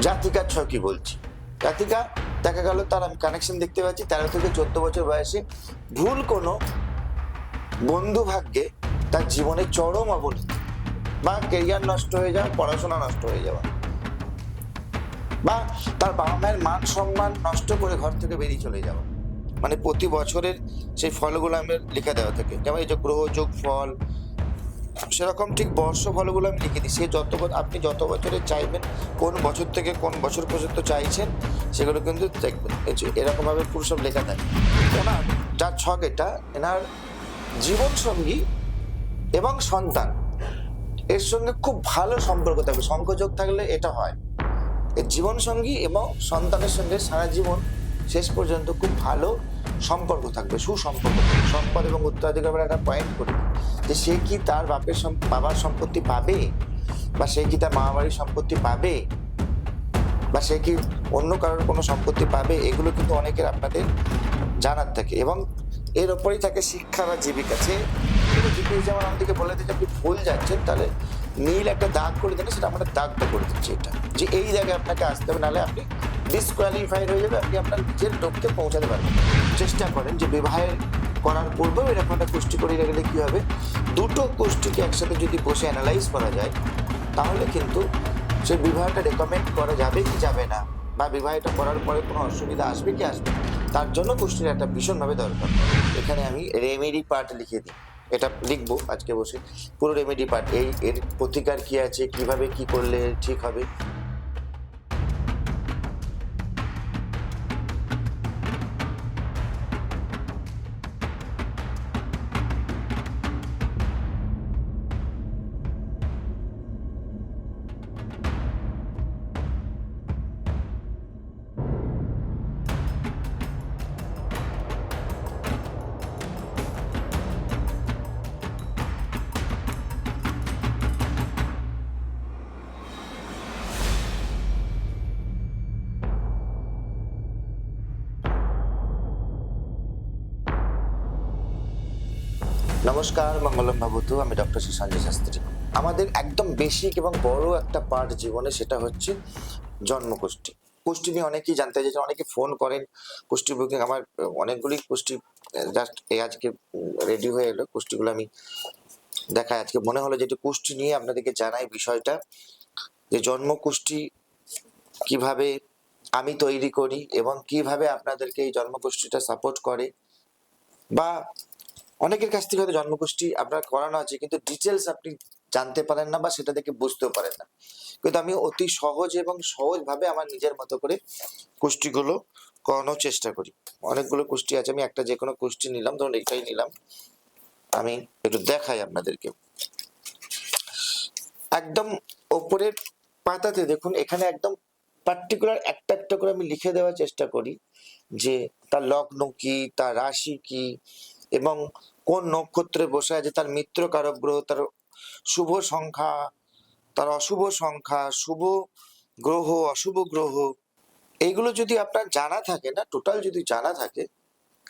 জাতিকার ছকি বলছি। জাতিকা দেখা গেল তার আমি কানেকশন দেখতে পাচ্ছি 13 থেকে 14 বছর বয়সে ভুল কোনো বন্ধু ভাগ্যে তার জীবনে চরম অবনতি বা কেরিয়ার নষ্ট হয়ে যাওয়া, পড়াশোনা নষ্ট হয়ে যাওয়া, বা তার বাবা মায়ের মান সম্মান নষ্ট করে ঘর থেকে বেরিয়ে চলে যাওয়া। মানে প্রতি বছরের সেই ফলগুলো আমি লিখে দেওয়া থাকে, যেমন এই যে গ্রহ যোগ ফল, সেরকম ঠিক বর্ষ ফলগুলো আমি লিখে দিই। সে আপনি যত বছরে চাইবেন, কোন বছর থেকে কোন বছর পর্যন্ত চাইছেন, সেগুলো কিন্তু দেখবেন এরকম ভাবে পুরো সব লেখা থাকে। ওনার যার ছক এটা, এনার জীবন সঙ্গী এবং সন্তান এর সঙ্গে খুব ভালো সম্পর্ক থাকবে। সংযোগ থাকলে এটা হয়, এর জীবন সঙ্গী এবং সন্তানের সঙ্গে সারা জীবন শেষ পর্যন্ত খুব ভালো সম্পর্ক থাকবে, সুসম্পর্ক থাকবে। সম্পদ এবং উত্তরাধিকার একটা পয়েন্ট করি যে সে কি তার বাবার সম্পত্তি পাবে, বা সে কি তার মামা বাড়ির সম্পত্তি পাবে, বা সে কি অন্য কারোর কোনো সম্পত্তি পাবে, এগুলো কিন্তু অনেকের আপনাদের জানার থাকে। এবং এর ওপরেই থাকে শিক্ষা বা জীবিকা। সে জিপিএস যেমন আমাদেরকে বলে দিচ্ছে আপনি ভুল যাচ্ছেন, তাহলে নীল একটা দাগ করে দেন, সেটা আমরা দাগটা করে দিচ্ছি এটা, যে এই জায়গায় আপনাকে আসতে হবে, নাহলে আপনি ডিসকোয়ালিফাইড হয়ে যাবে, আপনি আপনার নিজের লক্ষ্যে পৌঁছাতে পারবেন। চেষ্টা করেন যে বিবাহের করার পূর্বেও এরকম একটা কুষ্টি করে রাখলে কি হবে, দুটো কুষ্টিকে একসাথে যদি বসে অ্যানালাইজ করা যায়, তাহলে কিন্তু সেই বিবাহটা রেকমেন্ড করা যাবে কি যাবে না, বা বিবাহটা করার পরে কোনো অসুবিধা আসবে কি আসবে, তার জন্য কুষ্টির একটা ভীষণভাবে দরকার। এখানে আমি রেমেডি পার্ট লিখে দিই, এটা লিখবো আজকে বসে, পুরো রেমেডি পার্ট, এর প্রতিকার কি আছে, কিভাবে কি করলে ঠিক হবে। নমস্কার, মঙ্গলম ভবতু। আমি ডক্টর শ্রী সঞ্জয় শাস্ত্রী। আমাদের একদম বেসিক এবং বড় একটা পার্ট জীবনে, সেটা হচ্ছে জন্মকুষ্টি। কুষ্টি নিয়ে অনেকেই জানতে চাইছেন, অনেকে ফোন করেন কুষ্টি বুকিং। আমার অনেকগুলি কুষ্টি জাস্ট আজকে রেডি হয়ে এলো, কুষ্টিগুলো আমি দেখাই। আজকে মনে হলো যে একটু কুষ্টি নিয়ে আপনাদেরকে জানাই বিষয়টা, যে জন্মকুষ্টি কিভাবে আমি তৈরি করি এবং কিভাবে আপনাদেরকে এই জন্মকুষ্টিটা সাপোর্ট করে। বা অনেকের কাছ থেকে হয়তো জন্মকুষ্টি আপনার করানো আছে, কিন্তু ডিটেলস আপনি জানতে পারেন না, বা সেটা দেখে বুঝতেও পারেন না। কিন্তু আমি অতি সহজ এবং সহজভাবে আমার নিজের মতো করে কুষ্টিগুলো করানোর চেষ্টা করি। অনেকগুলো কুষ্টি আছে, আমি একটা যে কোনো কুষ্টি নিলাম, ধরুন এটাই নিলাম, আমি একটু দেখাই আপনাদেরকে। একদম ওপরের পাতাতে দেখুন, এখানে একদম পার্টিকুলার একটা একটা করে আমি লিখে দেওয়ার চেষ্টা করি, যে তার লগ্ন কি, তার রাশি কি, এবং কোন নক্ষত্রে বসে আছে, তার মিত্র কারক গ্রহ, তার শুভ সংখ্যা, তার অশুভ সংখ্যা, শুভ গ্রহ, অশুভ গ্রহ, এইগুলো যদি আপনার জানা থাকে না, টোটাল যদি জানা থাকে।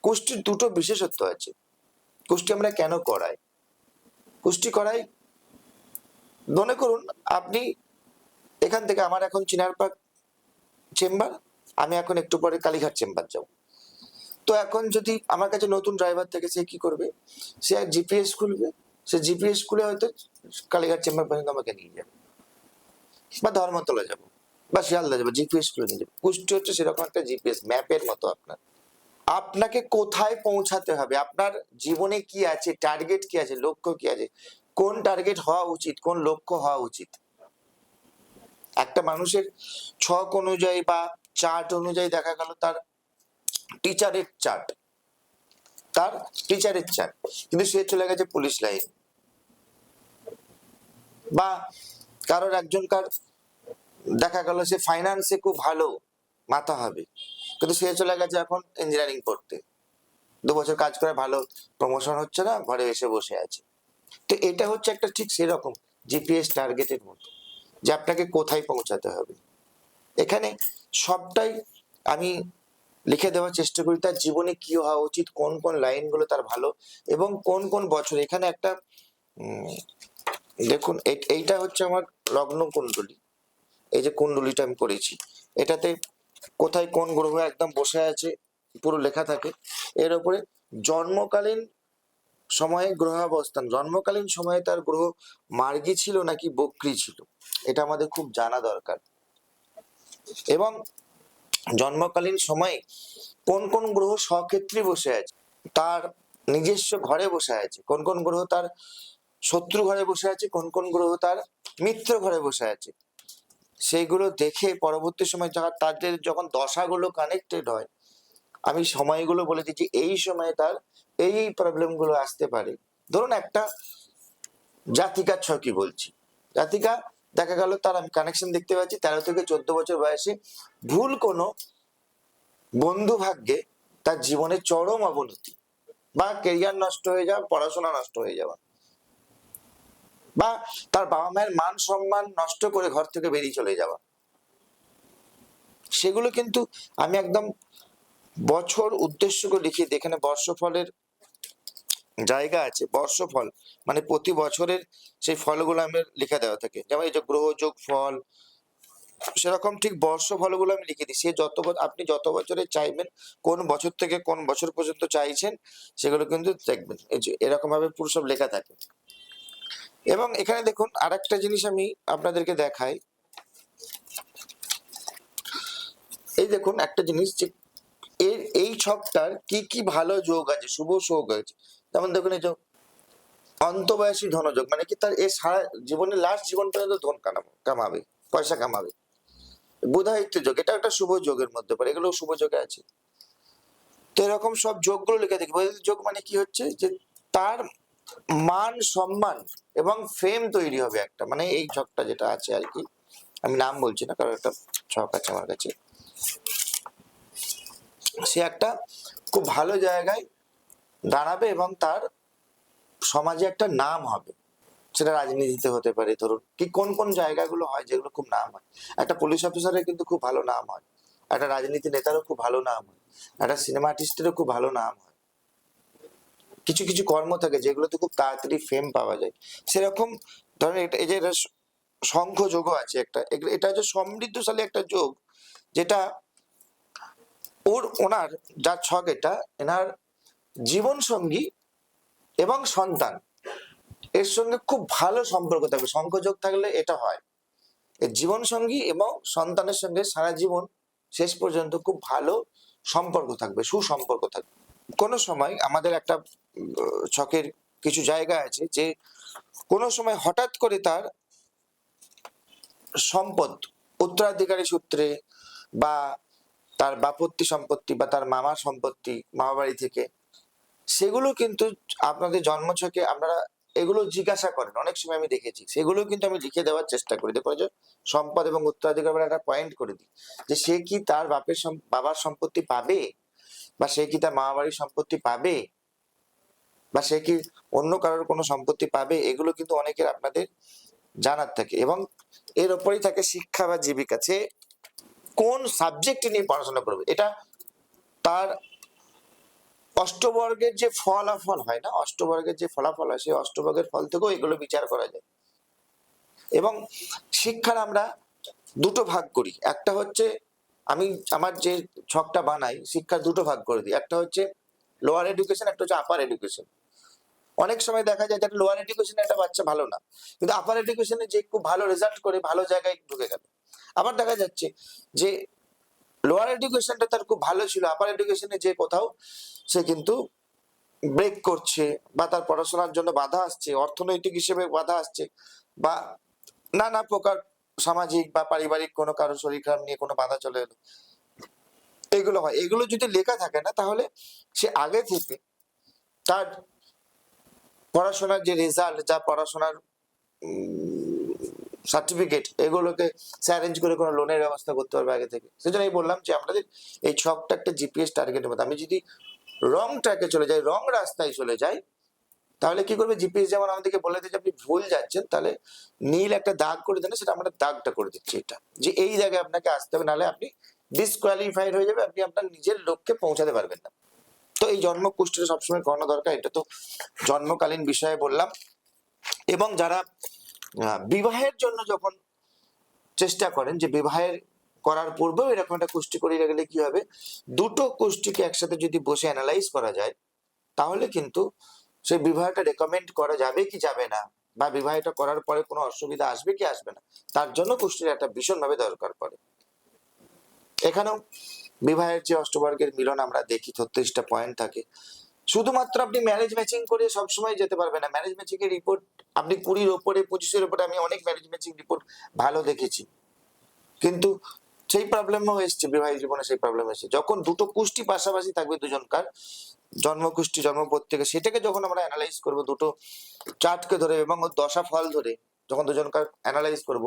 কুষ্টির দুটো বিশেষত্ব আছে। কুষ্টি আমরা কেন করাই? কুষ্টি করাই, মনে করুন আপনি এখান থেকে, আমার এখন চিনারপাড় চেম্বার, আমি এখন একটু পরে কালীঘাট চেম্বার যাব। তো এখন যদি আমার কাছে নতুন ড্রাইভার থেকে, সে কি করবে, সে জিপিএস খুলবে, সে জিপিএস খুলে হয়তো কালীঘাট চেম্বার পর্যন্ত আমাকে নিয়ে যাবে, বা ধর্মতলা যাবো, বা শিয়ালদা যাবো, জিপিএস খুলে নিয়ে যাবে। কুষ্টি হচ্ছে সেরকম একটা জিপিএস ম্যাপের মতো। আপনাকে কোথায় পৌঁছাতে হবে, আপনার জীবনে কি আছে, টার্গেট কি আছে, লক্ষ্য কি আছে, কোন টার্গেট হওয়া উচিত, কোন লক্ষ্য হওয়া উচিত। একটা মানুষের ছক অনুযায়ী বা চার্ট অনুযায়ী দেখা গেল তার টিচারের চার্ট, কিন্তু সে চলে গেছে পুলিশ লাইন, বা কারোর একজনকার দেখা গেল সে ফাইন্যান্সে খুব ভালো মাথা হবে, কিন্তু সে চলে গেছে এখন ইঞ্জিনিয়ারিং পড়তে, 2 বছর কাজ করে ভালো প্রমোশন হচ্ছে না, ঘরে এসে বসে আছে। তো এটা হচ্ছে একটা ঠিক সেরকম জিপিএস টার্গেটের মতো, যে আপনাকে কোথায় পৌঁছাতে হবে। এখানে সবটাই আমি লিখে দেওয়ার চেষ্টা করি, তার জীবনে কি হওয়া উচিত, কোন কোন লাইনগুলো তার ভালো, এবং কোন কোন বছর। এখানে একটা দেখুন, এইটা হচ্ছে আমার লগ্ন কুণ্ডলী, এই যে কুণ্ডলিটা আমি করেছি, এটাতে কোথায় কোন গ্রহ একদম বসে আছে পুরো লেখা থাকে। এর উপরে জন্মকালীন সময়ে গ্রহাবস্থান, জন্মকালীন সময়ে তার গ্রহ মার্গী ছিল নাকি বক্রী ছিল, এটা আমাদের খুব জানা দরকার। এবং জন্মকালীন সময়ে কোন কোন গ্রহ স্বক্ষেত্রে বসে আছে, তার নিজস্ব ঘরে বসে আছে, কোন কোন গ্রহ তার শত্রু ঘরে বসে আছে, কোন কোন গ্রহ তার মিত্র ঘরে বসে আছে, সেইগুলো দেখে পরবর্তী সময় তাদের যখন দশাগুলো কানেক্টেড হয়, আমি সময়গুলো বলে দিচ্ছি, এই সময় তার এই প্রবলেম গুলো আসতে পারে। ধরুন একটা জাতিকার ছকি বলছি, জাতিকা দেখা গেল তার আমি কানেকশন দেখতে পাচ্ছি 13 থেকে 14 বছর বয়সে ভুল কোনো বন্ধু ভাগ্যে তার জীবনের চরম অবনতি, বা কেরিয়ার নষ্ট হয়ে যাওয়া, পড়াশোনা নষ্ট হয়ে যাওয়া, বা তার বাবা মায়ের মান সম্মান নষ্ট করে ঘর থেকে বেরিয়ে চলে যাওয়া, সেগুলো কিন্তু আমি একদম বছর উদ্দেশ্য করে লিখে দিই। এখানে বর্ষফলের জায়গা আছে, বর্ষফল মানে প্রতি বছরের সেই ফলগুলো আমি লিখে দেওয়া থাকে, যেমন এই যে গ্রহ যোগ ফল, সেরকম ঠিক বর্ষ ফলগুলো আমি লিখে দিই। সে আপনি যত বছরে চাইবেন, কোন বছর থেকে কোন বছর পর্যন্ত চাইছেন, সেগুলো কিন্তু দেখবেন এই যে এরকম ভাবে পুরো সব লেখা থাকে। এবং এখানে দেখুন আর একটা জিনিস আমি আপনাদেরকে দেখাই, এই দেখুন একটা জিনিস যে এই ছকটার কি কি ভালো যোগ আছে, শুভ যোগ আছে। যেমন দেখুন এই যে অন্তবয়সী ধনযোগ, মানে কি তার এই সারা জীবনের লাস্ট জীবন পর্যন্ত ধন কামাবে, পয়সা কামাবে। বুধায়িত্ব যোগ, এটা একটা শুভ যোগের মধ্যে পড়ে, এগুলো শুভ যোগে আছে। তো এরকম সব যোগগুলো লিখে দেখি। যোগ মানে কি হচ্ছে যে তার মান সম্মান এবং ফেম তৈরি হবে একটা, মানে এই ছকটা যেটা আছে আর কি, আমি নাম বলছি না কারণ একটা ছক আছে আমার কাছে, সে একটা খুব ভালো জায়গায় দাঁড়াবে এবং তার সমাজে একটা নাম হবে। সেটা রাজনীতিতে হতে পারে, ধরুন কি কোন কোন জায়গাগুলো হয় যেগুলো খুব নাম হয়। একটা পুলিশ অফিসারের কিন্তু খুব ভালো নাম হয়, একটা রাজনীতি নেতারও খুব ভালো নাম হয়, একটা সিনেমা আর্টিস্টেরও খুব ভালো নাম হয়। কিছু কিছু কর্ম থাকে যেগুলোতে খুব তাড়াতাড়ি ফেম পাওয়া যায়। সেরকম ধরেন এই যে শঙ্খ যোগও আছে একটা, এটা হচ্ছে সমৃদ্ধশালী একটা যোগ, যেটা ওনার যার ছক, এটা এনার জীবন সঙ্গী এবং সন্তান এর সঙ্গে খুব ভালো সম্পর্ক থাকবে। শঙ্খযোগ থাকলে এটা হয়, এর জীবন সঙ্গী এবং সন্তানের সঙ্গে সারা জীবন শেষ পর্যন্ত খুব ভালো সম্পর্ক থাকবে, সুসম্পর্ক থাকবে। কোনো সময় আমাদের একটা ছকের কিছু জায়গা আছে যে কোনো সময় হঠাৎ করে তার সম্পদ উত্তরাধিকারী সূত্রে, বা তার বাপত্তি সম্পত্তি, বা তার মামার সম্পত্তি মামা বাড়ি থেকে, সেগুলো কিন্তু আপনাদের জন্মছকে আপনারা এগুলো জিজ্ঞাসা করেন, অনেক সময় আমি দেখেছি, সেগুলো কিন্তু আমি লিখে দেওয়ার চেষ্টা করি। দেখো যে সম্পদ এবং উত্তরাধিকার একটা পয়েন্ট করে দিই, যে সে কি তার বাবার সম্পত্তি পাবে, বা সে কি তার মামা বাড়ির সম্পত্তি পাবে, বা সে কি অন্য কারোর কোনো সম্পত্তি পাবে, এগুলো কিন্তু অনেকের আপনাদের জানার থাকে। এবং এর উপরেই থাকে শিক্ষা বা জীবিকা, সে কোন সাবজেক্ট নিয়ে পড়াশোনা করবে, এটা তার অষ্টবর্গের যে ফলাফল হয় না, অষ্টবর্গের যে ফলাফল হয়, সেই অষ্টবর্গের ফল থেকেও এগুলো বিচার করা যায়। এবং শিক্ষার আমরা দুটো ভাগ করি, একটা হচ্ছে আমি আমার যে ছকটা বানাই শিক্ষার দুটো ভাগ করে দিই, একটা হচ্ছে লোয়ার এডুকেশন, একটা হচ্ছে আপার এডুকেশন। অনেক সময় দেখা যায় যে লোয়ার এডুকেশনে একটা বাচ্চা ভালো না, কিন্তু আপার এডুকেশনে যে খুব ভালো রেজাল্ট করে ভালো জায়গায় ঢুকে গেল। আবার দেখা যাচ্ছে যে লোয়ার এডুকেশনটা তার খুব ভালো ছিল, আপার এডুকেশনে যে কোথাও সে কিন্তু ব্রেক করছে, বা তার পড়াশোনার জন্য বাধা আসছে, অর্থনৈতিক হিসেবে বাধা আসছে, বা নানা প্রকার সামাজিক বা পারিবারিক কোনো কারো শরীর খারাপ নিয়ে কোনো বাধা চলে এলো, এগুলো হয়। এগুলো যদি লেখা থাকে না, তাহলে সে আগে থেকে তার পড়াশোনার যে রেজাল্ট, যা পড়াশোনার সার্টিফিকেট, এগুলোকে সে অ্যারেঞ্জ করে কোনো লোনের ব্যবস্থা করতে পারবে আগে থেকে। সেজন্য আমি বললাম যে আমাদের এই ছকটা একটা জিপিএস টার্গেটের মতো, আমি যদি রং ট্র্যাকে চলে যাই, রং রাস্তায় চলে যাই, তাহলে কি করবে জিপিএস, যেমন আমাদেরকে বলে দিচ্ছে আপনি ভুল যাচ্ছেন, তাহলে নীল একটা দাগ করে দেন, সেটা আমরা দাগটা করে দিচ্ছি এটা, যে এই জায়গায় আপনাকে আসতে হবে, নাহলে আপনি ডিসকোয়ালিফাইড হয়ে যাবে, আপনি আপনার নিজের লক্ষ্যে পৌঁছাতে পারবেন না। তো এই জন্ম কুষ্ঠিটা সবসময় করানো দরকার, এটা তো জন্মকালীন বিষয়ে বললাম। এবং যারা বিবাহের জন্য যখন চেষ্টা করেন যে বিবাহের করার পূর্বেও এরকম একটা কুষ্টি করিয়ে রাখলে কি হবে, দুটো কুষ্টিকে একসাথে যদি বসে অ্যানালাইজ করা যায় তাহলে কিন্তু সেই বিবাহটা রেকমেন্ড করা যাবে কি যাবে না, বা বিবাহটা করার পরে কোনো অসুবিধা আসবে কি আসবে না, তার জন্য কুষ্টির একটা ভীষণভাবে দরকার পড়ে। এখানেও বিবাহের যে অষ্টবর্গের মিলন আমরা দেখি 36টা পয়েন্ট থাকে। শুধুমাত্র আপনি ম্যারেজ ম্যাচিং করে সবসময় যেতে পারবেন না। ম্যারেজ ম্যাচিং এর রিপোর্ট আপনি 20-র ওপরে 25-এর ওপরে আমি অনেক ম্যারেজ ম্যাচিং রিপোর্ট ভালো দেখেছি, কিন্তু সেই প্রবলেমও এসছে, বিবাহিত জীবনে সেই প্রবলেম এসছে যখন দুটো কুষ্টি পাশাপাশি থাকবে দুজনকার, জন্ম কুষ্টি জন্মপথ থেকে, সেটাকে যখন আমরা অ্যানালাইজ করব দুটো চার্টকে ধরে এবং ওর দশা ফল ধরে যখন দুজনকার অ্যানালাইজ করব,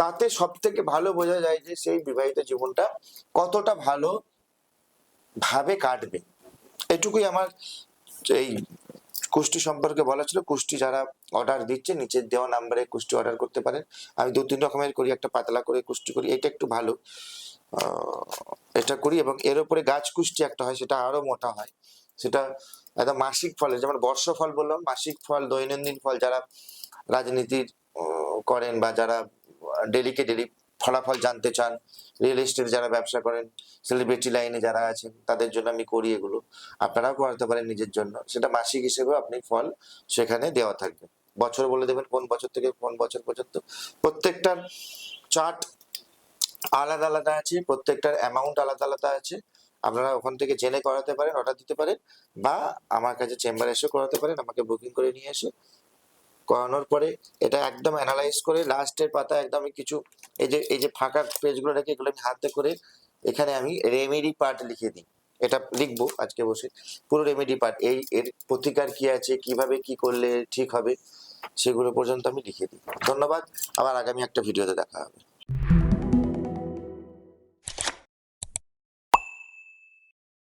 তাতে সব থেকে ভালো বোঝা যায় যে সেই বিবাহিত জীবনটা কতটা ভালো ভাবে কাটবে। এটুকুই আমার এই কুষ্টি সম্পর্কে বলা ছিল। কুষ্টি যারা অর্ডার দিচ্ছে নিচের দেওয়া নাম্বারে কুষ্টি অর্ডার করতে পারেন। আমি 2-3 রকমের করি, একটা পাতলা করে কুষ্টি করি, এটা একটু ভালো, এটা করি। এবং এর উপরে গাছ কুষ্টি একটা হয়, সেটা আরো মোটা হয়, সেটা একদম মাসিক ফলে, যেমন বর্ষফল বললাম, মাসিক ফল, দৈনন্দিন ফল, যারা রাজনীতির করেন বা যারা ডেলিকে ডেলি ফলাফল জানতে চান, রিয়েল এস্টেট যারা ব্যবসা করেন, সেলিব্রিটি লাইনে যারা আছেন, তাদের জন্য আমি করি এগুলো। আপনারাও করাতে পারেন নিজের জন্য, সেটা মাসিক হিসেবে আপনি ফল সেখানে দেওয়া থাকবে। বছর বলে দেবেন কোন বছর থেকে কোন বছর পর্যন্ত, প্রত্যেকটার চার্ট আলাদা আলাদা আছে, প্রত্যেকটার অ্যামাউন্ট আলাদা আলাদা আছে। আপনারা ওখান থেকে জেনে করাতে পারেন, অর্ডার দিতে পারেন, বা আমার কাছে চেম্বারে এসে করাতে পারেন, আমাকে বুকিং করে নিয়ে এসে করানোর পরে এটা একদম অ্যানালাইজ করে লাস্টের পাতা একদম কিছু এই যে ফাঁকা পেজগুলো রেখে এগুলো আমি হাতে করে এখানে আমি রেমেডি পার্ট লিখে দিই। এটা লিখবো আজকে বসে, পুরো রেমেডি পার্ট, এর প্রতিকার কি আছে, কিভাবে কি করলে ঠিক হবে, সেগুলো পর্যন্ত আমি লিখে দিই। ধন্যবাদ, আবার আগামী একটা ভিডিওতে দেখা হবে।